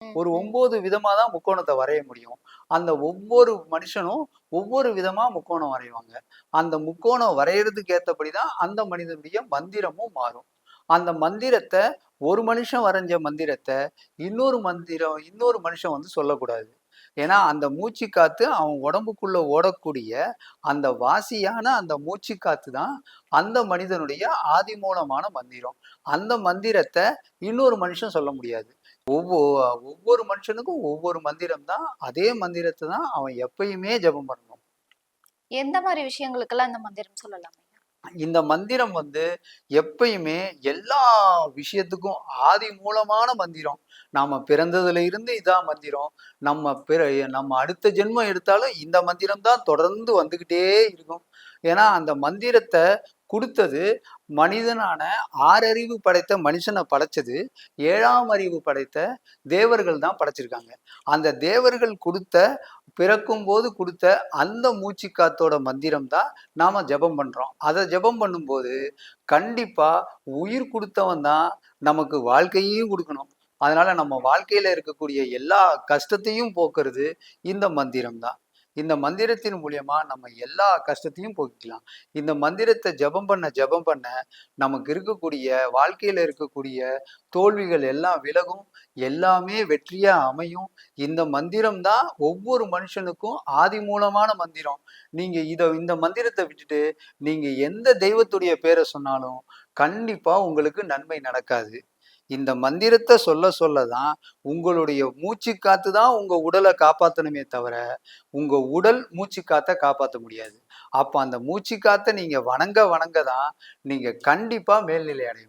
ம், ஒரு ம். 9 விதமா தான் முக்கோணத்தை வரைய முடியும். அந்த ஒவ்வொரு மனுஷனும் ஒவ்வொரு விதமா முக்கோணம் வரைவாங்க. அந்த முக்கோணம் வரையறதுக்கு ஏத்தபடி தான் அந்த மனிதனுடைய மந்திரமும் மாறும். அந்த மந்திரத்த ஒரு மனுஷன் வரைஞ்ச மந்திரத்த இன்னொரு மனுஷன் வந்து சொல்லக்கூடாது. ஏன்னா அந்த மூச்சு காத்து அவன் உடம்புக்குள்ள ஓடக்கூடிய அந்த வாசியான அந்த மூச்சு காத்து தான் அந்த மனிதனுடைய ஆதிமூலமான மந்திரம். அந்த மந்திரத்த இன்னொரு மனுஷன் சொல்ல முடியாது. ஒவ்வொரு மனுஷனுக்கும் ஒவ்வொரு மந்திரம் தான். அதே மந்திரத்த தான் அவன் எப்பயுமே ஜெபம் பண்ணணும். எந்த மாரி விஷயங்களுக்கெல்லாம் இந்த மந்திரம் சொல்லலாம் ஐயா? இந்த மந்திரம் வந்து எப்பயுமே எல்லா விஷயத்துக்கும் ஆதி மூலமான மந்திரம். நாம பிறந்ததுல இருந்து இதான் மந்திரம். நம்ம அடுத்த ஜென்மம் எடுத்தாலும் இந்த மந்திரம் தான் தொடர்ந்து வந்துகிட்டே இருக்கும். ஏன்னா அந்த மந்திரத்த குடுத்தது மனிதனான 6 அறிவு படைத்த மனுஷனை படைச்சது 7ஆம் அறிவு படைத்த தேவர்கள் தான் படைச்சிருக்காங்க. அந்த தேவர்கள் பிறக்கும்போது குடுத்த அந்த மூச்சு காத்தோட மந்திரம் தான் நாம ஜெபம் பண்றோம். அதை ஜெபம் பண்ணும்போது கண்டிப்பா உயிர் கொடுத்தவன் தான் நமக்கு வாழ்க்கையையும் கொடுக்கணும். அதனால நம்ம வாழ்க்கையில இருக்கக்கூடிய எல்லா கஷ்டத்தையும் போக்குறது இந்த மந்திரம் தான். இந்த மந்திரத்தின் மூலியமா நம்ம எல்லா கஷ்டத்தையும் போக்கிக்கலாம். இந்த மந்திரத்தை ஜெபம் பண்ண நமக்கு இருக்கக்கூடிய வாழ்க்கையில இருக்கக்கூடிய தோல்விகள் எல்லாம் விலகும். எல்லாமே வெற்றியா அமையும். இந்த மந்திரம் தான் ஒவ்வொரு மனுஷனுக்கும் ஆதி மூலமான மந்திரம். நீங்க இந்த மந்திரத்தை விட்டுட்டு நீங்க எந்த தெய்வத்துடைய பேரை சொன்னாலும் கண்டிப்பா உங்களுக்கு நன்மை நடக்காது. இந்த மந்திரத்தை சொல்ல சொல்லதான் உங்களுடைய மூச்சு காத்து தான் உங்க உடலை காப்பாத்தணுமே தவிர உங்க உடல் மூச்சு காத்த காப்பாத்த முடியாது. அப்ப அந்த மூச்சு காத்த நீங்க வணங்க தான் நீங்க கண்டிப்பா மேல்நிலை அடைவீங்க.